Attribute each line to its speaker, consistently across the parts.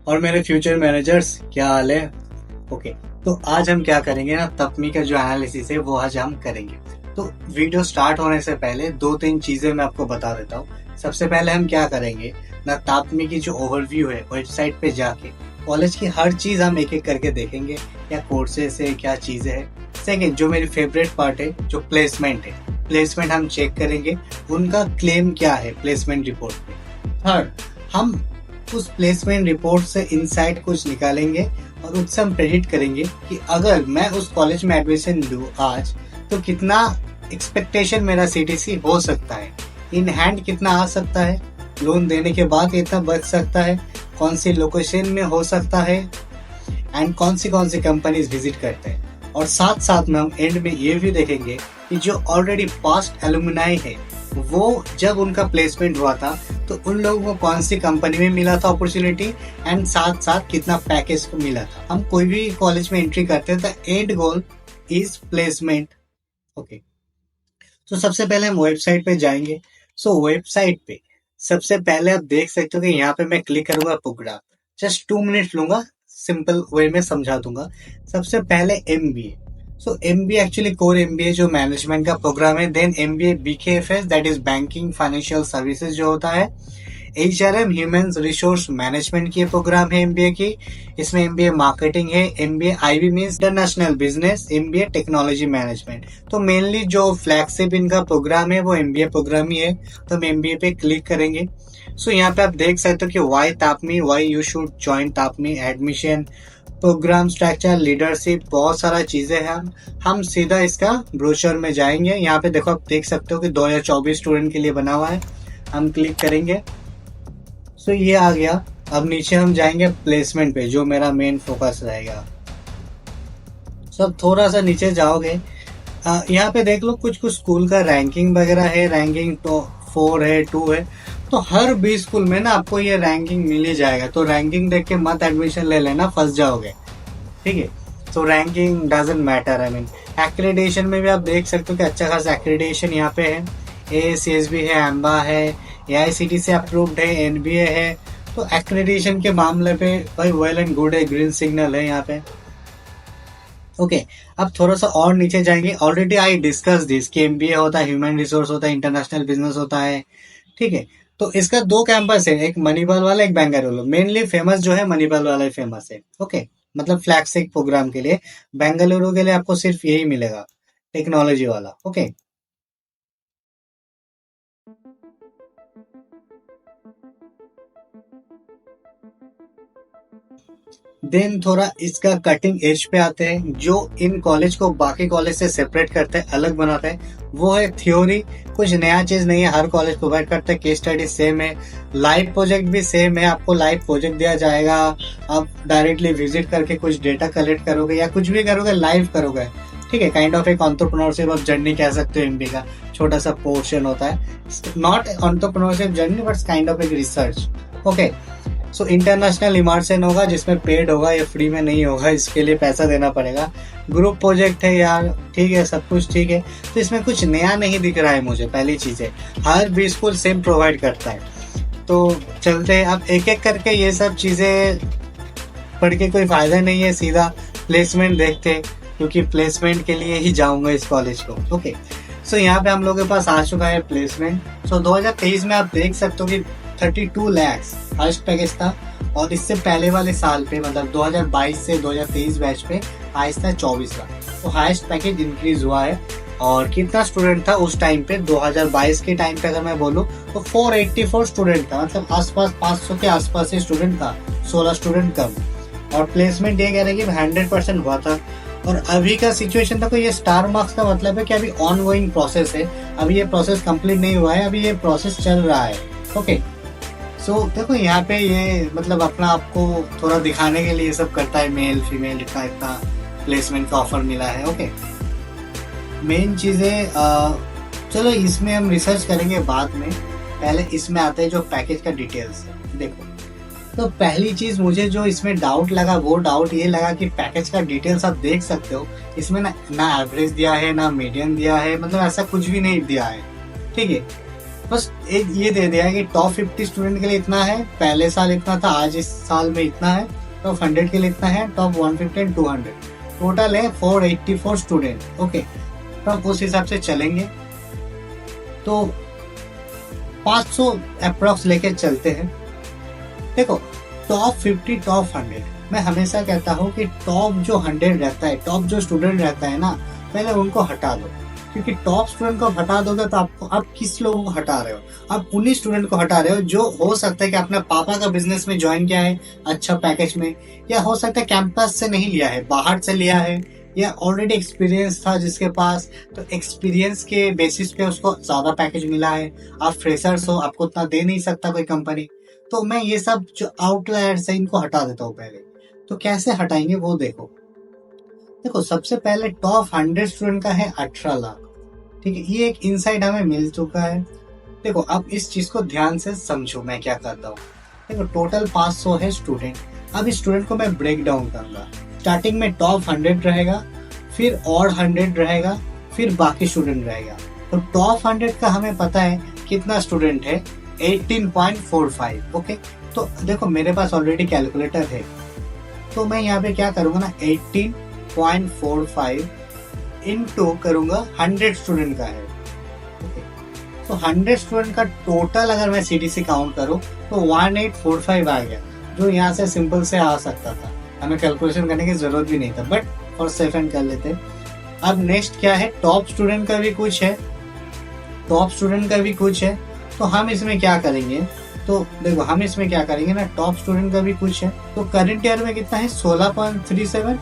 Speaker 1: और मेरे future managers, क्या हाल है? ओके, तो आज हम क्या करेंगे ना, तपमी का जो एनालिसिस है वो आज हम करेंगे। तो वीडियो स्टार्ट होने से पहले दो तीन चीजें मैं आपको बता देता हूँ। सबसे पहले हम क्या करेंगे ना, तापमी की जो ओवरव्यू है वेबसाइट पे जाके कॉलेज की हर चीज हम एक एक करके देखेंगे, क्या कोर्सेस है, क्या चीजें हैं। सेकेंड, जो मेरी फेवरेट पार्ट है, जो प्लेसमेंट है, प्लेसमेंट हम चेक करेंगे, उनका क्लेम क्या है प्लेसमेंट रिपोर्ट पे। थर्ड, हम उस प्लेसमेंट रिपोर्ट से इनसाइट कुछ निकालेंगे और उससे हम प्रेडिक्ट करेंगे कि अगर मैं उस कॉलेज में एडमिशन लूँ आज, तो कितना एक्सपेक्टेशन मेरा सीटीसी हो सकता है, इन हैंड कितना आ सकता है, लोन देने के बाद कितना बच सकता है, कौन सी लोकेशन में हो सकता है, एंड कौन सी कंपनीज विजिट करते हैं। और साथ साथ में हम एंड में ये भी देखेंगे कि जो ऑलरेडी पास्ट एलुमनाई है, वो जब उनका प्लेसमेंट हुआ था तो उन लोगों को कौन सी कंपनी में मिला था अपॉर्चुनिटी, एंड साथ साथ कितना पैकेज को मिला था। हम कोई भी कॉलेज में एंट्री करते हैं तो and goal is placement. Okay, तो सबसे पहले हम वेबसाइट पे जाएंगे। वेबसाइट पे सबसे पहले आप देख सकते हो कि यहाँ पे मैं क्लिक करूंगा प्रोग्राम, जस्ट 2 मिनट लूंगा, सिंपल वे में समझा दूंगा। सबसे पहले MBA. MBA actually core MBA जो मैनेजमेंट का प्रोग्राम है। Then MBA BKFS, that is banking financial services जो होता है। एचआरएम ह्यूमन रिसोर्स मैनेजमेंट की प्रोग्राम है एमबीए की। इसमें एमबीए मार्केटिंग है, MBA IB means international business, MBA technology management. तो मेनली जो फ्लैगशिप इनका प्रोग्राम है वो एमबीए प्रोग्राम ही है। तो हम एमबीए पे क्लिक करेंगे। यहाँ पे आप देख सकते हो कि why TAPMI, why you should join TAPMI, admission, programme structure, leadership, बहुत सारा चीजें हैं। हम सीधा इसका ब्रोशर में जाएंगे। यहाँ पे देखो, आप देख सकते हो कि 2024 स्टूडेंट के लिए बना हुआ है। हम क्लिक करेंगे, ये आ गया। अब नीचे हम जाएंगे प्लेसमेंट पे, जो मेरा मेन फोकस रहेगा। अब थोड़ा सा नीचे जाओगे, यहाँ पे देख लो कुछ कुछ स्कूल का रैंकिंग वगैरह है। रैंकिंग तो 4 है, 2 है, तो हर 20 स्कूल में ना आपको ये रैंकिंग मिल ही जाएगा। तो रैंकिंग देख के मत एडमिशन ले लेना, फंस जाओगे, ठीक है। तो ranking doesn't matter. I mean accreditation में भी आप देख सकते हो कि अच्छा खासा एक्रेडिटेशन यहाँ पे है। AACSB है, एम्बा है, AICTE से अप्रूव्ड है, NBA है। तो एक्रेडिटेशन के मामले पे भाई वेल एंड गुड है, ग्रीन सिग्नल है यहाँ पे। ओके, अब थोड़ा सा और नीचे जाएंगे। ऑलरेडी आई डिस्कस दिस कि एमबीए होता है, ह्यूमन रिसोर्स होता है, इंटरनेशनल बिजनेस होता है, ठीक है। तो इसका 2 कैंपस है, एक मणिपाल वाला, एक बेंगलुरु। मेनली फेमस जो है मणिपाल वाला ही फेमस है। ओके, मतलब फ्लैगशिप प्रोग्राम के लिए। बेंगलुरु के लिए आपको सिर्फ यही मिलेगा, टेक्नोलॉजी वाला। ओके, देन थोड़ा इसका कटिंग एज पे आते हैं। जो इन कॉलेज को बाकी कॉलेज से सेपरेट करते हैं, अलग बनाते हैं, वो है थ्योरी। कुछ नया चीज नहीं है, हर कॉलेज प्रोवाइड करता है। केस स्टडी सेम है, लाइव प्रोजेक्ट भी सेम है। आपको लाइव प्रोजेक्ट दिया जाएगा, आप डायरेक्टली विजिट करके कुछ डेटा कलेक्ट करोगे या कुछ भी करोगे, लाइव करोगे, ठीक है। काइंड ऑफ एक एंटरप्रेन्योरशिप ऑफ जर्नी कह सकते हो। एमबी का छोटा सा पोर्शन होता है, not entrepreneurship journey but kind of एक रिसर्च। ओके, इंटरनेशनल इमर्शन होगा, जिसमें पेड होगा, ये फ्री में नहीं होगा, इसके लिए पैसा देना पड़ेगा। ग्रुप प्रोजेक्ट है यार, ठीक है, सब कुछ ठीक है। तो इसमें कुछ नया नहीं दिख रहा है मुझे। पहली चीज है, हर भी स्कूल सेम प्रोवाइड करता है। तो चलते हैं अब एक एक करके, ये सब चीजें पढ़ के कोई फायदा नहीं है, सीधा प्लेसमेंट देखते हैं, क्योंकि प्लेसमेंट के लिए ही जाऊंगा इस कॉलेज को। ओके, यहाँ पे हम लोगों के पास आ चुका है प्लेसमेंट। 2023 में आप देख सकते हो कि 32 लाख हाईएस्ट पैकेज था। और इससे पहले वाले साल पे, मतलब 2022 से 2023 बैच पे हाईएस्ट था 24 लाख। तो हाईएस्ट पैकेज इंक्रीज हुआ है। और कितना स्टूडेंट था उस टाइम पे, 2022 के टाइम पे अगर मैं बोलूँ तो 484 स्टूडेंट था, मतलब आसपास 500 के आसपास ही स्टूडेंट था, 16 स्टूडेंट कम। और प्लेसमेंट ये कह रहे हैं कि 100% हुआ था। और अभी का सिचुएशन था, ये स्टार मार्क्स का मतलब है कि अभी ऑनगोइंग प्रोसेस है, अभी ये प्रोसेस कंप्लीट नहीं हुआ है, अभी ये प्रोसेस चल रहा है। ओके, देखो यहाँ पे ये मतलब अपना आपको थोड़ा दिखाने के लिए ये सब करता है, मेल फीमेल इतना इतना प्लेसमेंट का ऑफर मिला है। ओके, मेन चीजें चलो इसमें हम रिसर्च करेंगे बाद में। पहले इसमें आते हैं जो पैकेज का डिटेल्स है। देखो, तो पहली चीज मुझे जो इसमें डाउट लगा, वो डाउट ये लगा कि पैकेज का डिटेल्स आप देख सकते हो, इसमें ना एवरेज दिया है, ना मीडियन दिया है, मतलब ऐसा कुछ भी नहीं दिया है, ठीक है। बस एक ये दे दिया है कि टॉप 50 स्टूडेंट के लिए इतना है, पहले साल इतना था, आज इस साल में इतना है, टॉप 100 के लिए इतना है, टॉप 150 एंड 200, टोटल है 484 स्टूडेंट। ओके, तो हम उस हिसाब से चलेंगे। तो 500 अप्रॉक्स लेके चलते हैं। देखो, टॉप 50 टॉप 100, मैं हमेशा कहता हूँ कि टॉप जो 100 रहता है, टॉप जो स्टूडेंट रहता है ना, पहले उनको हटा दो, क्योंकि टॉप स्टूडेंट को हटा दोगे तो आपको, आप किस लोगों को हटा रहे हो? आप उन्हीं स्टूडेंट को हटा रहे हो जो हो सकता है कि अपने पापा का बिजनेस में ज्वाइन किया है अच्छा पैकेज में, या हो सकता है कैंपस से नहीं लिया है, बाहर से लिया है, या ऑलरेडी एक्सपीरियंस था जिसके पास, तो एक्सपीरियंस के बेसिस पे उसको ज्यादा पैकेज मिला है। आप फ्रेशर्स हो, आपको उतना दे नहीं सकता कोई कंपनी। तो मैं ये सब जो आउटलायर्स है इनको हटा देता हूँ पहले। तो कैसे हटाएंगे वो देखो। सबसे पहले टॉप 100 स्टूडेंट का है 18 लाख। ठीक है, ये एक इनसाइट हमें मिल चुका है। देखो, अब इस चीज को ध्यान से समझो मैं क्या करता हूँ। देखो, टोटल 500 है स्टूडेंट। अब इस स्टूडेंट को मैं ब्रेक डाउन करूंगा। स्टार्टिंग में टॉप 100 रहेगा, फिर और 100 रहेगा, फिर बाकी स्टूडेंट रहेगा। तो टॉप 100 का हमें पता है कितना स्टूडेंट है, 18.45। ओके, तो देखो मेरे पास ऑलरेडी कैलकुलेटर है, तो मैं यहाँ पे क्या करूंगा ना, 18.45 इंटू करूंगा 100 स्टूडेंट का है। तो 100 स्टूडेंट का टोटल अगर मैं सीडीसी काउंट करूं तो 1845 आ गया, जो यहाँ से सिंपल से आ सकता था, हमें कैलकुलेशन करने की जरूरत भी नहीं था, बट फॉर सेकंड कर लेते। अब नेक्स्ट क्या है, टॉप स्टूडेंट का भी कुछ है, टॉप स्टूडेंट का भी कुछ है। तो हम इसमें क्या करेंगे, तो देखो हम इसमें क्या करेंगे ना, टॉप स्टूडेंट का भी कुछ है। तो करंट ईयर में कितना है, 16.37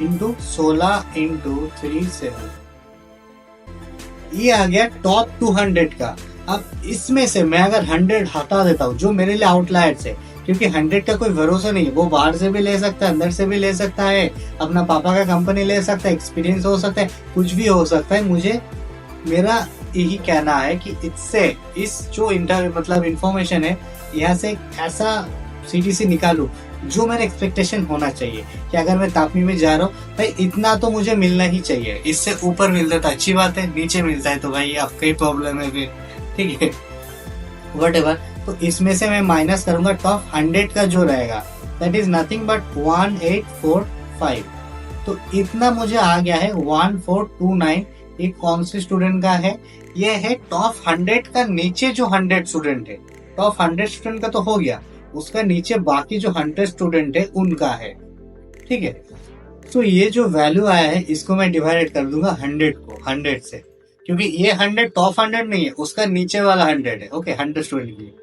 Speaker 1: इंटू 16 इंटू 37, ये आ गया टॉप 200 का। अब इसमें से मैं अगर 100 हटा देता हूँ, जो मेरे लिए आउटलायर्स है, क्योंकि 100 का कोई भरोसा नहीं है, वो बाहर से भी ले सकता है, अंदर से भी ले सकता है, अपना पापा का कंपनी ले सकता है, एक्सपीरियंस हो सकता है, कुछ भी हो सकता है। मुझे मेरा यही कहना है कि इससे, इस जो मतलब इंफॉर्मेशन है, यहाँ से ऐसा सीटीसी निकालू जो मेरा एक्सपेक्टेशन होना चाहिए कि अगर मैं तापनी में जा रहा हूँ, भाई इतना तो मुझे मिलना ही चाहिए। इससे ऊपर मिलता तो अच्छी बात है, नीचे मिलता है तो भाई आपका ही प्रॉब्लम है फिर। ठीक है, व्हाटएवर। तो इसमें से मैं माइनस करूंगा टॉप 100 का जो रहेगा, दैट इज नथिंग बट 1845। तो इतना मुझे आ गया है 1429। ये कौन से स्टूडेंट का है, ये है टॉप 100 का नीचे जो 100 स्टूडेंट है। टॉप 100 स्टूडेंट का तो हो गया, उसका नीचे बाकी जो 100 स्टूडेंट है उनका है। ठीक है, तो ये जो वैल्यू आया है इसको मैं डिवाइड कर दूंगा 100 को 100 से, क्योंकि ये 100 टॉप 100 नहीं है, उसका नीचे वाला 100 है। ओके, 100 स्टूडेंट के लिए।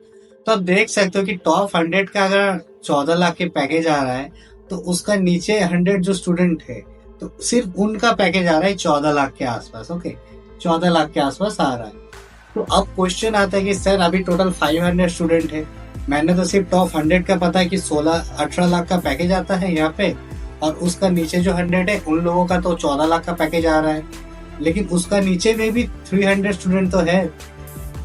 Speaker 1: तो आप देख सकते हो कि टॉप 100 का अगर 14 लाख के पैकेज आ रहा है, तो उसका नीचे 100 जो स्टूडेंट है, तो सिर्फ उनका पैकेज आ रहा है 14 लाख के आसपास। ओके, 14 लाख के आसपास आ रहा है। तो अब क्वेश्चन आता है कि सर अभी टोटल 500 स्टूडेंट है, मैंने तो सिर्फ टॉप 100 का पता है कि 18 लाख का पैकेज आता है यहाँ पे, और उसका नीचे जो 100 है उन लोगों का तो 14 लाख का पैकेज आ रहा है, लेकिन उसका नीचे में भी 300 स्टूडेंट तो है,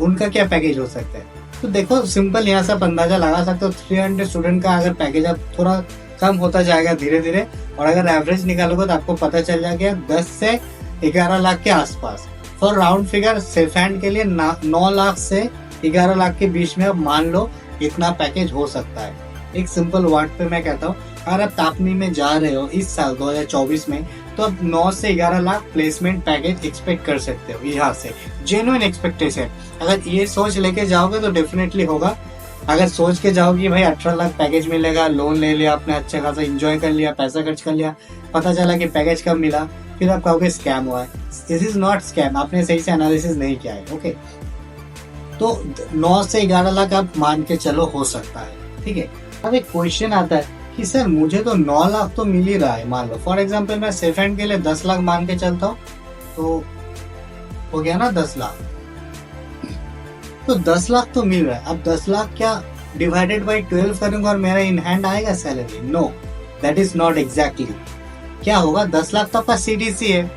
Speaker 1: उनका क्या पैकेज हो सकता है? तो देखो सिंपल यहाँ से आप अंदाजा लगा सकते हो, 300 स्टूडेंट का अगर पैकेज अब थोड़ा कम होता जाएगा धीरे धीरे, और अगर एवरेज निकालोगे तो आपको पता चल जाएगा 10 से 11 लाख के आसपास। For round figure safe hand के लिए 9 लाख से 11 लाख के बीच में अब मान लो इतना पैकेज हो सकता है। एक सिंपल वर्ड पे मैं कहता हूँ, अगर आप तापनी में जा रहे हो इस साल 2024 में, तो आप 9 से 11 लाख प्लेसमेंट पैकेज एक्सपेक्ट कर सकते हो यहाँ से। जेन्युइन एक्सपेक्टेशन, अगर ये सोच लेके जाओगे तो डेफिनेटली होगा। अगर सोच के जाओगे भाई 18 लाख पैकेज मिलेगा, लोन ले लिया आपने, अच्छा खासा एंजॉय कर लिया, पैसा खर्च कर लिया, पता चला कि पैकेज कब मिला, फिर आप कहोगे स्कैम हुआ है। दिस इज नॉट स्कैम, आपने सही से एनालिसिस नहीं किया है। ओके, तो 9 से 11 लाख आप मान के चलो हो सकता है। ठीक है, अब एक क्वेश्चन आता है कि सर मुझे तो 9 लाख तो मिल ही रहा है, मान लो फॉर एग्जांपल मैं सेफ हैंड के लिए 10 लाख मान के चलता हूँ, तो हो गया ना 10 लाख। तो 10 लाख तो मिल रहा है, अब 10 लाख क्या डिवाइडेड बाई 12 करूंगा और मेरा इन हैंड आएगा salary? No, that is not exactly. क्या होगा, 10 लाख तो आपका सीडीसी है,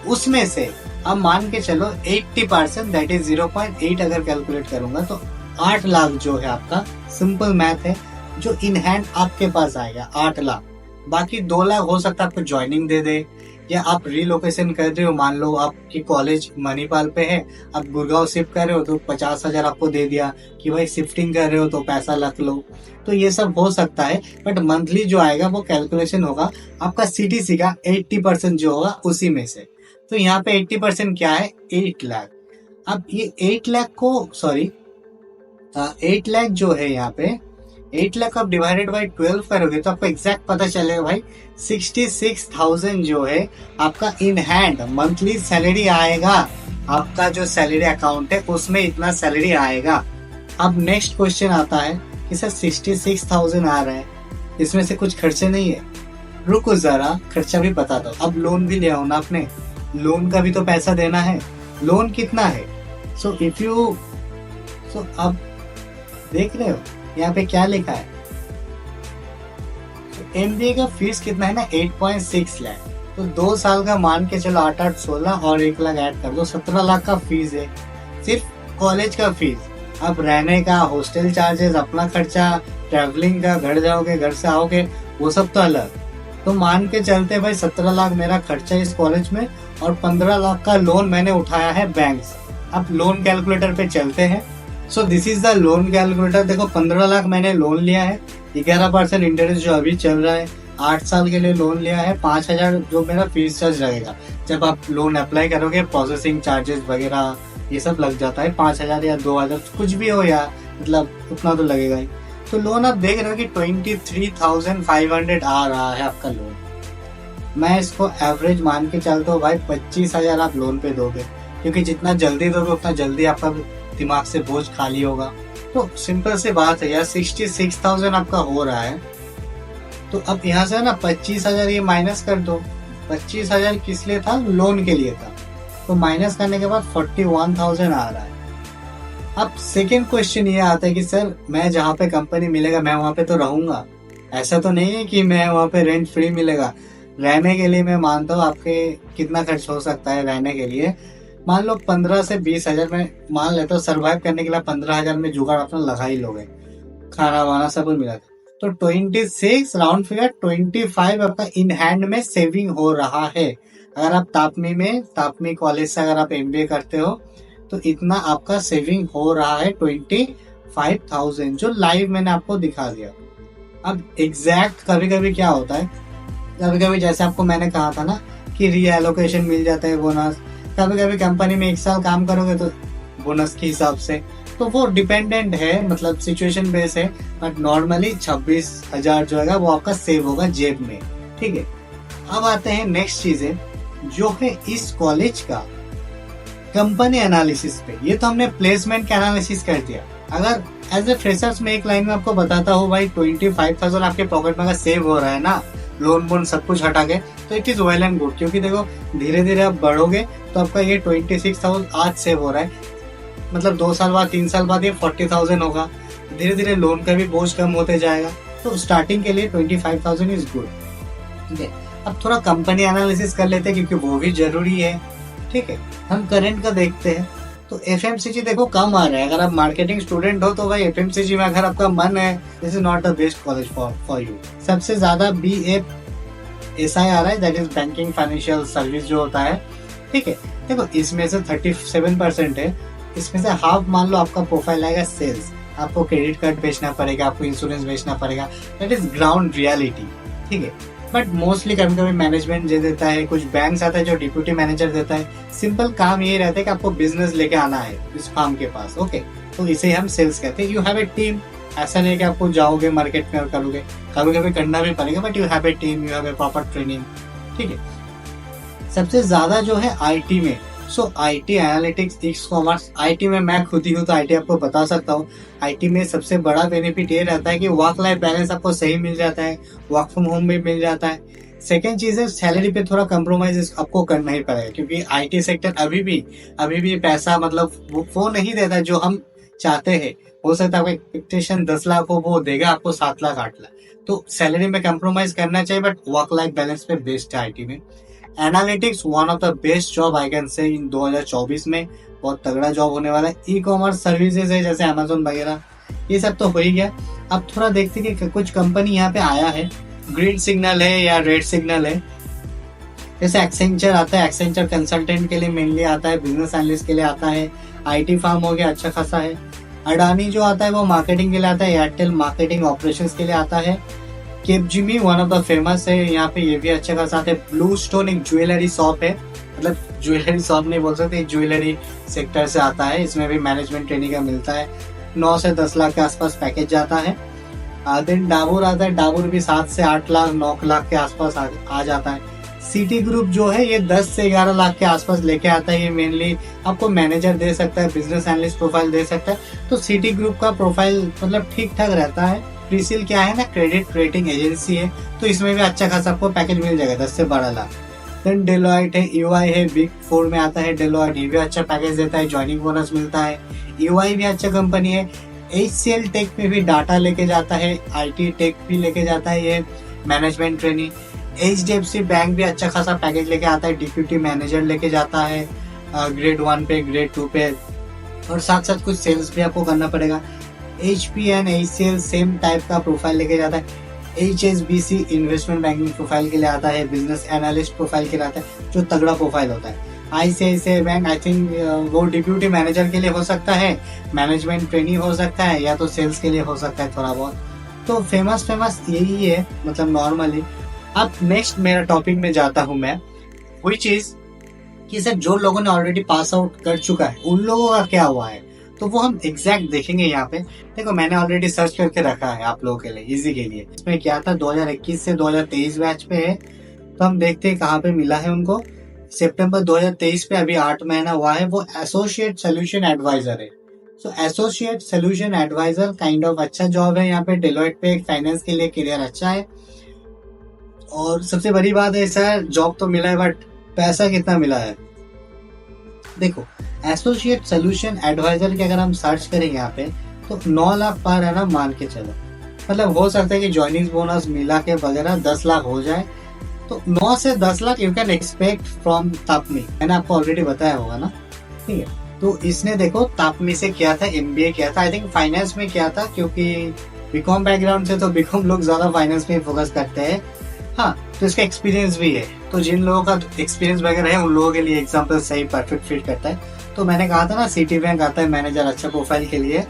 Speaker 1: उसमें से अब मान के चलो 80%, दैट इज 0.8 अगर कैलकुलेट करूंगा तो 8 लाख जो है आपका, सिंपल मैथ है, जो इन हैंड आपके पास आएगा 8 लाख। बाकी 2 लाख हो सकता है आपको ज्वाइनिंग दे दे, या आप रिलोकेशन कर रहे हो, मान लो आपकी कॉलेज मणिपाल पे है, आप गुड़गांव शिफ्ट कर रहे हो तो 50,000 आपको दे दिया कि भाई शिफ्टिंग कर रहे हो तो पैसा रख लो। तो ये सब हो सकता है, बट मंथली जो आएगा वो कैलकुलेशन होगा आपका CTC का 80% जो होगा उसी में से। तो यहाँ पे 80% क्या है, 8 लाख। अब ये 8 लाख को सॉरी 8 लाख जो है यहाँ पे 8 लाख आप डिवाइडेड बाई 12 करोगे तो आपको एग्जैक्ट पता चलेगा भाई 66,000 जो है आपका इन हैंड मंथली सैलरी आएगा। आपका जो सैलरी अकाउंट है उसमें इतना सैलरी आएगा। अब नेक्स्ट क्वेश्चन आता है कि सर 66,000 आ रहा है, इसमें से कुछ खर्चे नहीं है। रुको जरा, खर्चा भी बताता हूँ। अब लोन भी लिया हो ना आपने, लोन का भी तो पैसा देना है। लोन कितना है, सो अब देख रहे हो यहाँ पे क्या लिखा है, तो MBA का फीस कितना है ना 8.6 लाख। तो 2 साल का मान के चलो 8 8 16 और 1 लाख ऐड कर दो, 17 लाख का फीस है सिर्फ कॉलेज का फीस। अब रहने का, हॉस्टल चार्जेस, अपना खर्चा, ट्रैवलिंग का, घर जाओगे घर से आओगे वो सब तो अलग। तो मान के चलते भाई 17 लाख मेरा खर्चा इस कॉलेज में और 15 लाख का लोन मैंने उठाया है बैंक से। अब लोन कैलकुलेटर पे चलते हैं। So this is the loan calculator. देखो 15 लाख मैंने लोन लिया है, 11% इंटरेस्ट जो अभी चल रहा है, 8 साल के लिए लोन लिया है, 5,000 जो मेरा फीस चार्ज लगेगा। जब आप लोन अप्लाई करोगे प्रोसेसिंग चार्जेस वगैरह ये सब लग जाता है, 5,000 या 2,000 कुछ भी हो, या मतलब उतना तो लगेगा ही। तो लोन आप देख रहे हो कि 23,500 आ रहा है आपका लोन। मैं इसको एवरेज मान के चलता हूँ भाई 25,000 आप लोन पे दोगे, क्योंकि जितना जल्दी दोगे उतना जल्दी आपका दिमाग से बोझ खाली होगा। तो सिंपल सी बात है यार, 66,000 आपका हो रहा है। तो अब यहाँ से ना 25,000 ये माइनस कर दो। 25,000 किस लिए था, लोन के लिए था। तो माइनस करने के बाद 41,000 आ रहा है। अब सेकेंड क्वेश्चन ये आता है कि सर मैं जहाँ पे कंपनी मिलेगा मैं वहां पे तो रहूंगा। ऐसा तो नहीं है कि मैं वहां पे रेंट फ्री मिलेगा। रहने के लिए मैं मानता हूँ आपके कितना खर्च हो सकता है रहने के लिए, मान लो 15 से 20,000 में मान लेता हूँ। सर्वाइव करने के लिए 15,000 में जुगाड़ अपना लगा ही लोगे, खाना वाना सब कुछ मिला। तो 26 राउंड फिगर 25 आपका इन हैंड में सेविंग हो रहा है। अगर आप तापमी कॉलेज से अगर आप MBA करते हो तो इतना आपका सेविंग हो रहा है 25,000, जो लाइव मैंने आपको दिखा दिया। अब एग्जैक्ट कभी कभी क्या होता है, कभी कभी जैसे आपको मैंने कहा था ना कि रीएलोकेशन मिल जाता है बोनस। कभी कभी कंपनी में 1 साल काम करोगे तो बोनस के हिसाब से, तो वो डिपेंडेंट है, मतलब सिचुएशन बेस है। बट नॉर्मली 26,000 जो है वो आपका सेव होगा जेब में। ठीक है, अब आते हैं नेक्स्ट चीजें जो है इस कॉलेज का कंपनी एनालिसिस पे। ये तो हमने प्लेसमेंट का एनालिसिस कर दिया। अगर एज ए फ्रेशर्स में एक लाइन में आपको बताता हूँ भाई 25,000 आपके पॉकेट में अगर सेव हो रहा है ना, लोन वोन सब कुछ हटा के, तो it is well and good. क्योंकि देखो धीरे धीरे आप बढ़ोगे तो आपका ये 26,000 आज सेव हो रहा है, मतलब 2 साल बाद 3 साल बाद ये 40,000 होगा। धीरे धीरे लोन का भी बोझ कम होते जाएगा। तो स्टार्टिंग के लिए 25,000 इज गुड। ठीक है, अब थोड़ा कंपनी एनालिसिस कर लेते हैं क्योंकि वो भी जरूरी है। ठीक है, हम करंट का देखते हैं। तो FMCG देखो कम आ रहा है। अगर आप मार्केटिंग स्टूडेंट हो तो भाई FMCG में अगर आपका मन है, this is not the best college for you. सबसे ज्यादा BFSI आ रहा है, that is banking financial service जो होता है। ठीक है, देखो इसमें से 37% है, इसमें से हाफ मान लो आपका प्रोफाइल आएगा सेल्स। आपको क्रेडिट कार्ड बेचना पड़ेगा, आपको इंश्योरेंस बेचना पड़ेगा, दैट इज ग्राउंड रियलिटी। ठीक है, बट मोस्टली कभी कभी मैनेजमेंट दे देता है, कुछ बैंक्स आता है जो डिप्यूटी मैनेजर देता है। सिंपल काम ये रहता है कि आपको बिजनेस लेके आना है इस फार्म के पास। ओके, तो इसे हम सेल्स कहते हैं। You have a team. ऐसा नहीं कि आपको जाओगे मार्केट में और करोगे, कभी कभी करना भी पड़ेगा, but you have a team, you have a proper training. ठीक है, सबसे ज्यादा जो है IT में, सो IT एनालिटिक्स, ई-कॉमर्स, IT में मैं खुद ही हूँ तो IT आपको बता सकता हूँ। IT में सबसे बड़ा बेनिफिट ये रहता है कि वर्क लाइफ बैलेंस आपको सही मिल जाता है, वर्क फ्रॉम होम भी मिल जाता है। सेकेंड चीज है सैलरी पे थोड़ा कम्प्रोमाइज आपको करना ही पड़ेगा, क्योंकि IT सेक्टर अभी भी पैसा मतलब वो नहीं देता जो हम चाहते हैं। हो सकता है आपका एक्सपेक्टेशन 10 लाख हो, वो देगा आपको 7 लाख 8 लाख। तो सैलरी में कम्प्रोमाइज करना चाहिए, बट वर्क लाइफ बैलेंस पे बेस्ट है IT में। Analytics one of the best job I can say इन 2024 में, बहुत तगड़ा जॉब होने वाला है। ई-कॉमर्स सर्विसेज है जैसे Amazon वगैरह, ये सब तो हो ही गया। अब थोड़ा देखते कि कुछ कंपनी यहाँ पे आया है ग्रीन सिग्नल है या रेड सिग्नल है। जैसे एक्सेंचर आता है, एक्सेंचर कंसल्टेंट के लिए मेनली आता है, बिजनेस एनालिस्ट के लिए आता है, आईटी फार्म हो गया अच्छा खासा है। अडानी जो आता है वो मार्केटिंग के लिए आता है, एयरटेल मार्केटिंग ऑपरेशंस के लिए आता है। केपजिमी वन ऑफ द फेमस है यहाँ पे, ये भी अच्छा खासा आता है। ब्लू स्टोन एक ज्वेलरी शॉप है, मतलब ज्वेलरी शॉप नहीं बोल सकते, ज्वेलरी सेक्टर से आता है, इसमें भी मैनेजमेंट ट्रेनिंग का मिलता है। 9 से 10 लाख के आसपास पैकेज जाता है। देन डाबूर आता है, डाबूर भी 7 से 8 लाख 9 लाख के आसपास आ जाता है। सिटी ग्रुप जो है ये 10 से 11 लाख के आसपास लेके आता है। ये मेनली आपको मैनेजर दे सकता है, बिजनेस एनालिस्ट प्रोफाइल दे सकता है। तो सिटी ग्रुप का प्रोफाइल मतलब ठीक ठाक रहता है। क्रिसिल क्या है ना, क्रेडिट रेटिंग एजेंसी है, तो इसमें भी अच्छा खासा आपको पैकेज मिल जाएगा 10 से 12 लाख। देन डेलोइट है, ईवाई है, बिग 4 में आता है डेलोइट, ये भी अच्छा पैकेज देता है, ज्वाइनिंग बोनस मिलता है। ईवाई भी अच्छा कंपनी है। HCL टेक में भी डाटा लेके जाता है, IT टेक भी लेके जाता है, ये मैनेजमेंट ट्रेनिंग। HDFC बैंक भी अच्छा खासा पैकेज लेके आता है, डिप्यूटी मैनेजर लेके जाता है ग्रेड 1 पे, ग्रेड 2 पे, और साथ साथ कुछ सेल्स भी आपको करना पड़ेगा। HP and HCL same type का प्रोफाइल लेके जाता है। HSBC इन्वेस्टमेंट बैंकिंग प्रोफाइल के लिए आता है, बिजनेस एनालिस्ट प्रोफाइल के लिए आता है, जो तगड़ा प्रोफाइल होता है। ICICI बैंक आई थिंक वो डिप्यूटी मैनेजर के लिए हो सकता है, मैनेजमेंट ट्रेनिंग हो सकता है, या तो सेल्स के लिए हो सकता है थोड़ा बहुत। तो फेमस यही है मतलब नॉर्मली। अब नेक्स्ट मेरा टॉपिक में जाता हूँ मैं, वही चीज कि सर जो लोगों ने ऑलरेडी पास आउट कर चुका है उन लोगों का क्या हुआ है, तो वो हम एग्जैक्ट देखेंगे यहाँ पे। देखो मैंने ऑलरेडी सर्च करके रखा है आप लोगों के लिए, इजी के लिए। इसमें क्या था, 2021 से 2023 बैच पे है, तो हम देखते हैं कहाँ पे मिला है उनको। सितंबर 2023 पे अभी 8 महीना हुआ है। वो एसोसिएट सोल्यूशन एडवाइजर है। So associate solution advisor kind of अच्छा जॉब है यहाँ पे डेलोइट पे, फाइनेंस के लिए करियर अच्छा है। और सबसे बड़ी बात है सर, जॉब तो मिला है बट पैसा कितना मिला है। देखो एसोसिएट सोल्यूशन एडवाइजर के अगर हम सर्च करेंगे यहाँ पे, तो 9 लाख पार है ना, मान के चलो। मतलब हो सकता है कि ज्वाइनिंग बोनस मिला के वगैरह 10 लाख हो जाए। तो 9 से 10 lakh you can expect from TAPMI, मैंने आपको ऑलरेडी बताया होगा ना, ठीक है। तो इसने देखो तापमी से किया था, MBA किया था, आई थिंक फाइनेंस में किया था, क्योंकि बीकॉम बैकग्राउंड से, तो बीकॉम लोग ज्यादा फाइनेंस में फोकस करते हैं। हाँ, तो इसका एक्सपीरियंस भी है, तो जिन लोगों का एक्सपीरियंस वगैरह है उन लोगों के लिए एग्जाम्पल सही परफेक्ट फिट करता है। तो मैंने कहा था ना सिटी बैंक आता है मैनेजर अच्छा प्रोफाइल के लिए।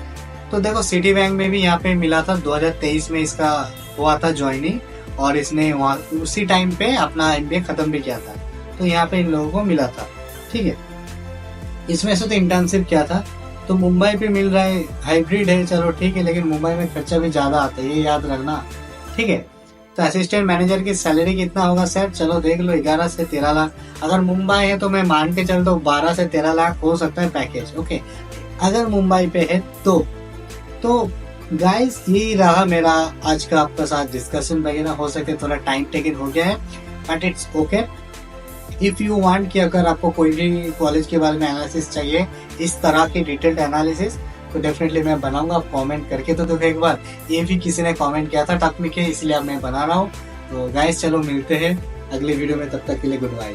Speaker 1: तो देखो सिटी बैंक में भी यहाँ पे मिला था, 2023 में इसका हुआ था ज्वाइनिंग, और इसने वहाँ उसी टाइम पे अपना MBA खत्म भी किया था। तो यहाँ पे इन लोगों को मिला था, ठीक है। इसमें से तो इंटर्नशिप किया था। तो मुंबई पे मिल रहा है, हाइब्रिड है, चलो ठीक है, लेकिन मुंबई में खर्चा भी ज्यादा आता है, ये याद रखना, ठीक है। तो असिस्टेंट मैनेजर की सैलरी कितना होगा सर, चलो देख लो 11 से 13 लाख। अगर मुंबई है तो मैं मान के चलता हूँ 12 से 13 लाख हो सकता है पैकेज, ओके, अगर मुंबई पे है तो गाइस यही रहा मेरा आज का आपका साथ डिस्कशन वगैरह। हो सके थोड़ा टाइम टेकन हो गया है, but it's okay. If you want कि अगर आपको कोई भी कॉलेज के बारे में एनालिसिस चाहिए, इस तरह की डिटेल्ड एनालिसिस, तो डेफिनेटली मैं बनाऊंगा। आप कमेंट करके तो देखो एक बार, ये भी किसी ने कमेंट किया था टॉपिक के, इसलिए अब मैं बना रहा हूँ। तो गाइस चलो मिलते हैं अगले वीडियो में, तब तक के लिए गुड बाय।